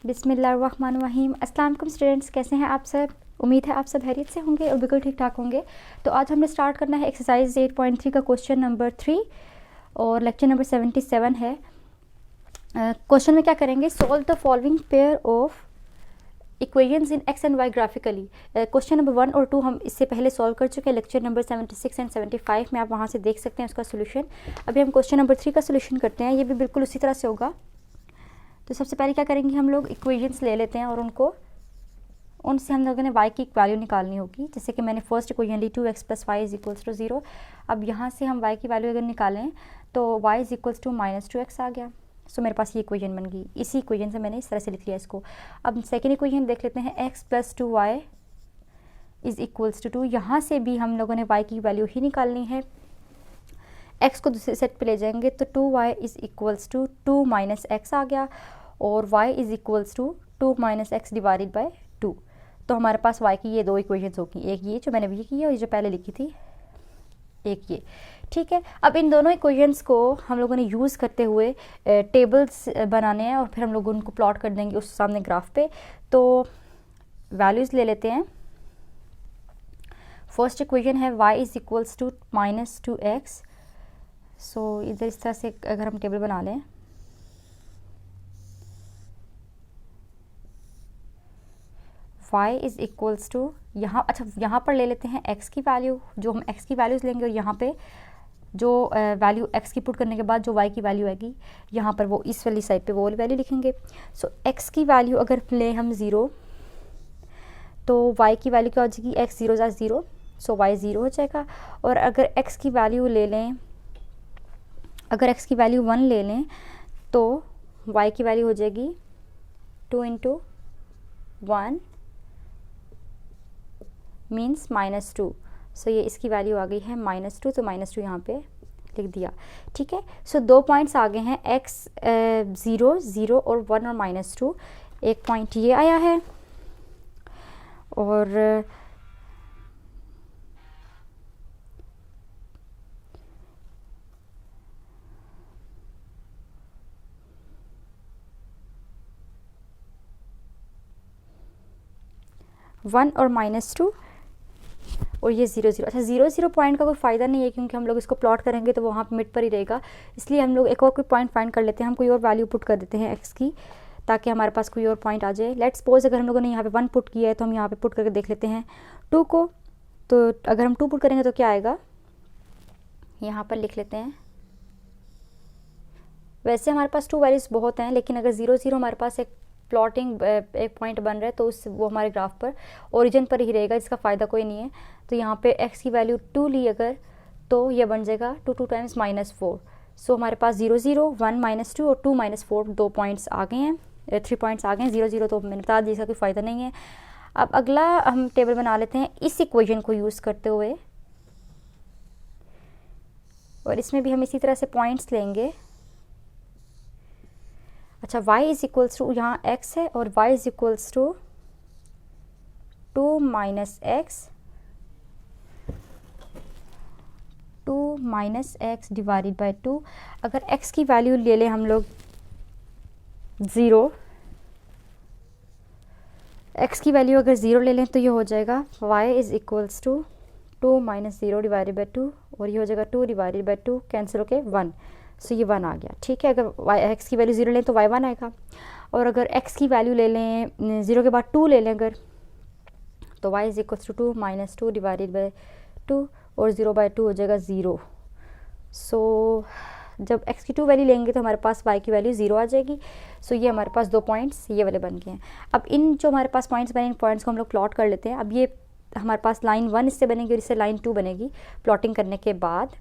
बिस्मिल्लाहिर्रहमानिर्रहीम। अस्सलाम वालेकुम स्टूडेंट्स, कैसे हैं आप सब? उम्मीद है आप सब खैरियत से होंगे और बिल्कुल ठीक ठाक होंगे। तो आज हमने स्टार्ट करना है एक्सरसाइज 8.3 का क्वेश्चन नंबर 3 और लेक्चर नंबर 77 है। क्वेश्चन में क्या करेंगे? Solve the following pair of equations in x and y graphically. Question number 1 और 2 हम इससे पहले सॉल्व कर चुके हैं लेक्चर नंबर 76 एंड 75 में, आप वहाँ से देख सकते हैं उसका सोल्यूशन। अभी हम क्वेश्चन नंबर 3 का सोल्यूशन करते हैं, ये भी बिल्कुल उसी तरह से होगा। तो सबसे पहले क्या करेंगे, हम लोग इक्वेशंस ले लेते हैं और उनसे हम लोगों ने y की वैल्यू निकालनी होगी। जैसे कि मैंने फर्स्ट इक्वेशन ली 2x + y = 0। अब यहाँ से हम y की वैल्यू अगर निकालें तो y = -2x आ गया। सो मेरे पास ये इक्वेशन बन गई। इसी इक्वेशन से मैंने इस तरह से लिख लिया इसको। अब सेकेंड इक्वेशन देख लेते हैं, x + 2y = 2। यहाँ से भी हम लोगों ने y की वैल्यू ही निकालनी है। x को दूसरे सेट पे ले जाएंगे तो 2y = 2 - x आ गया और y = 2 - x / 2। तो हमारे पास y की ये दो इक्वेशंस होगी, एक ये जो मैंने भी की है और ये जो पहले लिखी थी एक ये। ठीक है, अब इन दोनों इक्वेशंस को हम लोगों ने यूज़ करते हुए टेबल्स बनाने हैं और फिर हम लोग उनको प्लॉट कर देंगे उस सामने ग्राफ पे। तो वैल्यूज़ ले लेते हैं। फर्स्ट इक्वेशन है y = -2x। सो इधर इस तरह से अगर हम टेबल बना लें, y = यहाँ, अच्छा यहाँ पर ले लेते हैं x की वैल्यू, जो हम x की वैल्यूज़ लेंगे और यहाँ पे जो वैल्यू x की पुट करने के बाद जो y की वैल्यू आएगी यहाँ पर वो इस वाली साइड पे वो वाली वैल्यू लिखेंगे। सो x की वैल्यू अगर लें हम 0 तो y की वैल्यू क्या हो जाएगी, x 0 + 0, सो y 0 हो जाएगा। और अगर x की वैल्यू ले लें, अगर x की वैल्यू 1 ले लें तो y की वैल्यू हो जाएगी 2 × 1 मीन्स -2। सो ये इसकी वैल्यू आ गई है -2, तो -2 यहाँ पे लिख दिया। ठीक है, सो दो पॉइंट्स आ गए हैं, x 0, 0 और 1 और -2। एक पॉइंट ये आया है और वन और -2 और ये 0, 0। अच्छा 0, 0 पॉइंट का कोई फ़ायदा नहीं है क्योंकि हम लोग इसको प्लॉट करेंगे तो वो वहाँ पे मिड पर ही रहेगा। इसलिए हम लोग एक और कोई पॉइंट फाइंड कर लेते हैं, हम कोई और वैल्यू पुट कर देते हैं x की, ताकि हमारे पास कोई और पॉइंट आ जाए। लेट्स सपोज अगर हम लोगों ने यहाँ पे 1 पुट किया है तो हम यहाँ पे पुट करके देख लेते हैं 2 को। तो अगर हम 2 पुट करेंगे तो क्या आएगा, यहाँ पर लिख लेते हैं। वैसे हमारे पास 2 वैल्यूज़ बहुत हैं, लेकिन अगर 0, 0 हमारे पास एक प्लॉटिंग एक पॉइंट बन रहा है तो वो हमारे ग्राफ पर ओरिजिन पर ही रहेगा, इसका फ़ायदा कोई नहीं है। तो यहाँ पे x की वैल्यू 2 ली अगर तो ये बन जाएगा 2 2 टाइम्स -4। सो हमारे पास 0, 0, 1 -2 और 2 -4 दो पॉइंट्स आ गए हैं, 3 पॉइंट्स आ गए हैं। 0, 0 तो मैंने बता दी, इसका कोई फ़ायदा नहीं है। अब अगला हम टेबल बना लेते हैं इस इक्वेशन को यूज़ करते हुए और इसमें भी हम इसी तरह से पॉइंट्स लेंगे। अच्छा y = यहाँ x है और y = 2 - x, 2 - x / 2। अगर x की वैल्यू ले लें हम लोग 0, x की वैल्यू अगर 0 ले लें तो ये हो जाएगा y = 2 - 0 / 2 और ये हो जाएगा 2 / 2 कैंसिल होके 1। सो ये 1 आ गया। ठीक है, अगर x की वैल्यू 0 लें तो y 1 आएगा। और अगर x की वैल्यू ले लें 0 के बाद 2 ले लें अगर, तो y = 2 - 2 / 2 और 0/2 हो जाएगा 0। सो जब x की 2 वैल्यू लेंगे तो हमारे पास y की वैल्यू 0 आ जाएगी। सो ये हमारे पास दो पॉइंट्स ये वाले बन गए हैं। अब इन जो हमारे पास पॉइंट्स बने, इन पॉइंट्स को हम लोग प्लॉट कर लेते हैं। अब ये हमारे पास लाइन 1 इससे बनेगी और इससे लाइन 2 बनेगी प्लॉटिंग करने के बाद।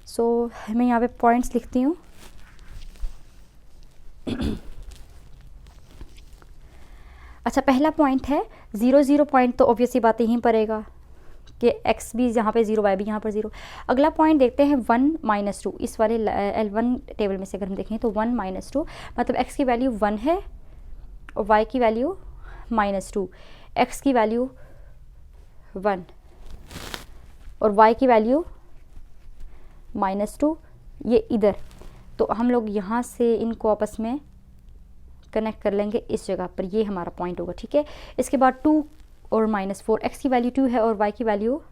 सो मैं यहाँ पे पॉइंट्स लिखती हूँ। अच्छा पहला पॉइंट है 0, 0 पॉइंट, तो ऑब्वियसली बात यहीं पड़ेगा कि x भी यहाँ पे 0, y भी यहाँ पर 0। अगला पॉइंट देखते हैं 1 - 2। इस वाले L1 टेबल में से अगर हम देखें तो 1 - 2 मतलब x की वैल्यू 1 है और y की वैल्यू -2, x की वैल्यू 1 और y की वैल्यू -2 ये इधर। तो हम लोग यहाँ से इनको आपस में कनेक्ट कर लेंगे इस जगह पर, ये हमारा पॉइंट होगा, ठीक है। इसके बाद 2 और -4, x की वैल्यू 2 है और y की वैल्यू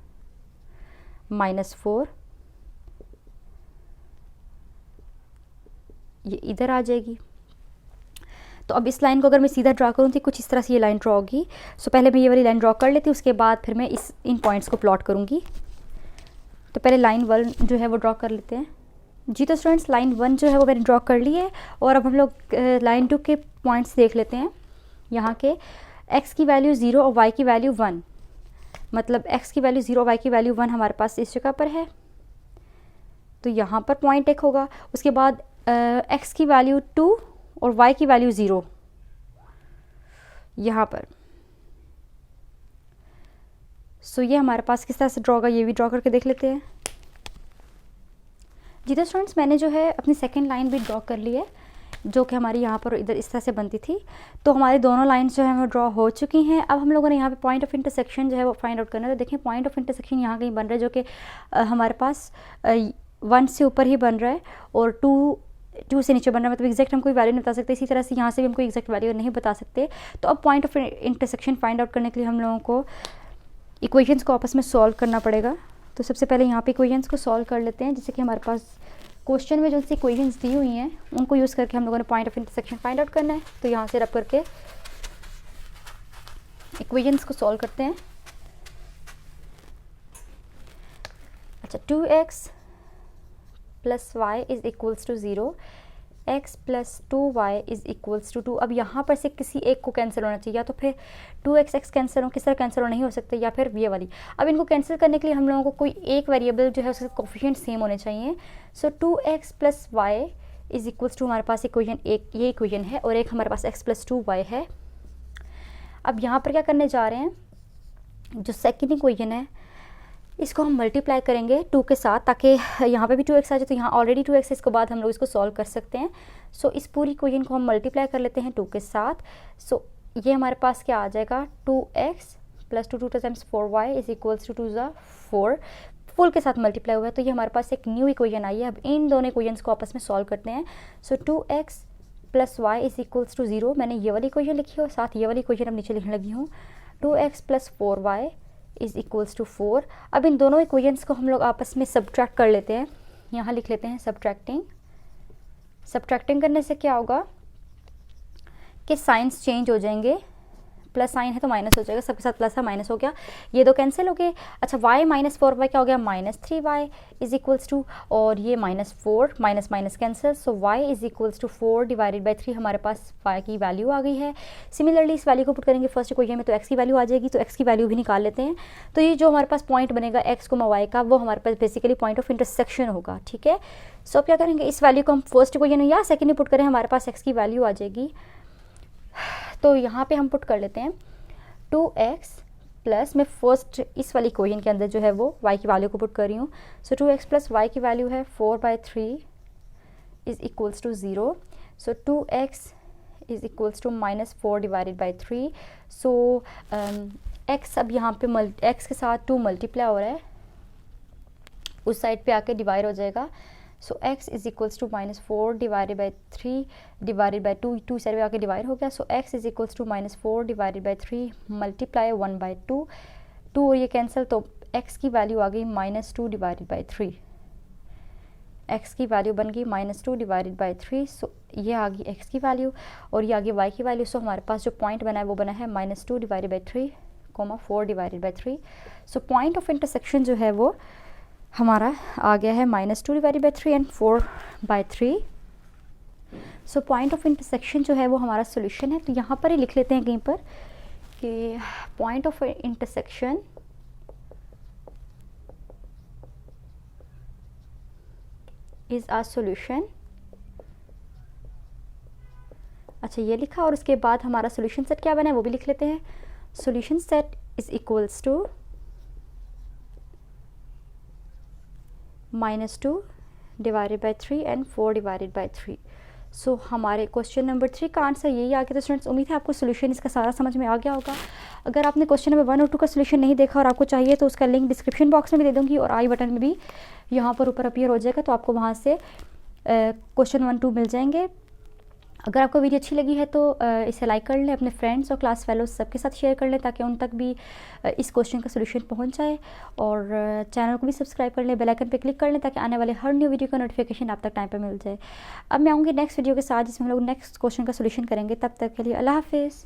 -4, ये इधर आ जाएगी। तो अब इस लाइन को अगर मैं सीधा ड्रा करूँ तो कुछ इस तरह से ये लाइन ड्रॉ होगी। सो पहले मैं ये वाली लाइन ड्रॉ कर लेती हूँ, उसके बाद फिर मैं इन पॉइंट्स को प्लॉट करूँगी। तो पहले लाइन 1 जो है वो ड्रॉ कर लेते हैं। जी तो स्टूडेंट्स, लाइन 1 जो है वो मैंने ड्रॉ कर ली है और अब हम लोग लाइन 2 के पॉइंट्स देख लेते हैं। यहाँ के x की वैल्यू 0 और y की वैल्यू 1, मतलब x की वैल्यू 0 y की वैल्यू 1 हमारे पास इस जगह पर है, तो यहाँ पर पॉइंट एक होगा। उसके बाद x की वैल्यू 2 और y की वैल्यू 0 यहाँ पर। सो ये हमारे पास किस तरह से ड्रॉ होगा, ये भी ड्रॉ करके देख लेते हैं। जी तो स्टूडेंट्स, मैंने जो है अपनी सेकेंड लाइन भी ड्रॉ कर ली है, जो कि हमारी यहाँ पर इधर इस तरह से बनती थी। तो हमारी दोनों लाइंस जो है वो ड्रॉ हो चुकी हैं। अब हम लोगों ने यहाँ पे पॉइंट ऑफ इंटरसेक्शन जो है वो फाइंड आउट करना है। तो देखें, पॉइंट ऑफ इंटरसेक्शन यहाँ कहीं बन रहा है, जो कि हमारे पास 1 से ऊपर ही बन रहा है और 2 से नीचे बन रहा है, मतलब एग्जैक्ट हम कोई वैल्यू नहीं बता सकते। इसी तरह से यहाँ से भी हम कोई एग्जैक्ट वैल्यू नहीं बता सकते। तो अब point of intersection find out करने के लिए हम लोगों को इक्वेशंस को आपस में सॉल्व करना पड़ेगा। तो सबसे पहले यहाँ पे इक्वेशंस को सॉल्व कर लेते हैं, जैसे कि हमारे पास क्वेश्चन में जो सी इक्वेशंस दी हुई हैं उनको यूज़ करके हम लोगों ने point of intersection find out करना है। तो यहाँ से रब करके इक्वेशंस को सॉल्व करते हैं। अच्छा, 2x + y is equals to 0, x + 2y is equals to 2। अब यहाँ पर से किसी एक को कैंसिल होना चाहिए, या तो फिर 2x कैंसिल हो, किस तरह कैंसिल हो नहीं हो सकते, या फिर ये वाली। अब इनको कैंसिल करने के लिए हम लोगों को कोई एक वेरिएबल जो है उसके कोफिशिएंट सेम होने चाहिए। So 2x + y is equals to, हमारे पास इक्वेशन एक ये इक्वेशन है और एक हमारे पास x + 2y है। अब यहाँ पर क्या करने जा रहे हैं, जो सेकेंड इक्वेशन है इसको हम मल्टीप्लाई करेंगे 2 के साथ, ताकि यहाँ पे भी 2x आ जाए। तो यहाँ ऑलरेडी 2x है, इसके बाद हम लोग इसको सॉल्व कर सकते हैं। सो इस पूरी इक्वेशन को हम मल्टीप्लाई कर लेते हैं 2 के साथ। सो ये हमारे पास क्या आ जाएगा, 2x + 2 × 4y is equals to 2 × 4, full के साथ मल्टीप्लाई हुआ है। तो ये हमारे पास एक न्यू इक्वेशन आई है। अब इन दोनों इक्वेशंस को आपस में सॉल्व करते हैं। So 2x + y is equals to 0, मैंने ये वाली इक्वेशन लिखी है और साथ ये वाली इक्वेशन अब नीचे लिखने लगी हूँ। 2x + 4y is equals to 4। अब इन दोनों इक्वेशंस को हम लोग आपस में सब्ट्रैक्ट कर लेते हैं। यहाँ लिख लेते हैं सब्ट्रैक्टिंग। सब्ट्रैक्टिंग करने से क्या होगा कि साइंस चेंज हो जाएंगे, प्लस साइन है तो माइनस हो जाएगा, सबके साथ प्लस है माइनस हो गया, ये दो कैंसिल हो गए। अच्छा, y - 4y क्या हो गया, -3y इज़ इक्वल्स टू, और ये -4 minus minus cancel. So y is equals to 4/3 हमारे पास y की वैल्यू आ गई है। सिमिलरली इस वैल्यू को पुट करेंगे फर्स्ट इक्वेशन में तो x की वैल्यू आ जाएगी, तो x की वैल्यू भी निकाल लेते हैं। तो ये जो हमारे पास पॉइंट बनेगा x, y का, वो हमारे पास बेसिकली पॉइंट ऑफ इंटरसेक्शन होगा, ठीक है। सो अब क्या करेंगे, इस वैल्यू को हम फर्स्ट इक्वेशन में या सेकेंड में पुट करें, हमारे पास x की वैल्यू आ जाएगी। तो यहाँ पे हम पुट कर लेते हैं 2x प्लस, मैं फर्स्ट इस वाली इक्वेशन के अंदर जो है वो y की वैल्यू को पुट कर रही हूँ। सो 2x + y की वैल्यू है 4/3 is equals to 0। So 2x is equals to -4/3। So x अब यहाँ पे x के साथ 2 मल्टीप्लाई हो रहा है, उस साइड पे आके डिवाइड हो जाएगा। So x is equals to -4/3 divided by 2, 2 side पे आके डिवाइड हो गया। So x is equals to -4/3 multiply 1/2, 2 और ये कैंसिल, तो x की वैल्यू आ गई -2/3। x की वैल्यू बन गई -2/3। सो ये आ गई x की वैल्यू और ये आ गई y की वैल्यू। सो हमारे पास जो पॉइंट बना है वो बना है -2/3, 4/3। सो पॉइंट ऑफ इंटरसेक्शन जो है वो हमारा आ गया है -2/3 and 4/3। So point of intersection जो है वो हमारा सोल्यूशन है। तो यहाँ पर ही लिख लेते हैं कहीं पर कि point of intersection is a solution. अच्छा, ये लिखा और उसके बाद हमारा सोल्यूशन सेट क्या बना है वो भी लिख लेते हैं। Solution set is equals to -2/3 and 4/3। So हमारे क्वेश्चन नंबर 3 का आंसर यही आ गया। तो स्टूडेंट्स, उम्मीद है आपको सोल्यूशन इसका सारा समझ में आ गया होगा। अगर आपने क्वेश्चन नंबर 1 और 2 का सोल्यूशन नहीं देखा और आपको चाहिए तो उसका लिंक डिस्क्रिप्शन बॉक्स में भी दे दूँगी और आई बटन में भी यहाँ पर ऊपर अपीयर हो जाएगा, तो आपको वहाँ से क्वेश्चन 1, 2 मिल जाएंगे। अगर आपको वीडियो अच्छी लगी है तो इसे लाइक कर लें, अपने फ्रेंड्स और क्लास फेलोज सबके साथ शेयर कर लें ताकि उन तक भी इस क्वेश्चन का सोल्यूशन पहुंच जाए। और चैनल को भी सब्सक्राइब कर लें, बेल आइकन पे क्लिक कर लें ताकि आने वाले हर न्यू वीडियो का नोटिफिकेशन आप तक टाइम पे मिल जाए। अब मैं आऊँगी नेक्स्ट वीडियो के साथ जिसमें हम लोग नेक्स्ट क्वेश्चन का सोल्यूशन करेंगे। तब तक के लिए अल्लाह हाफिज़।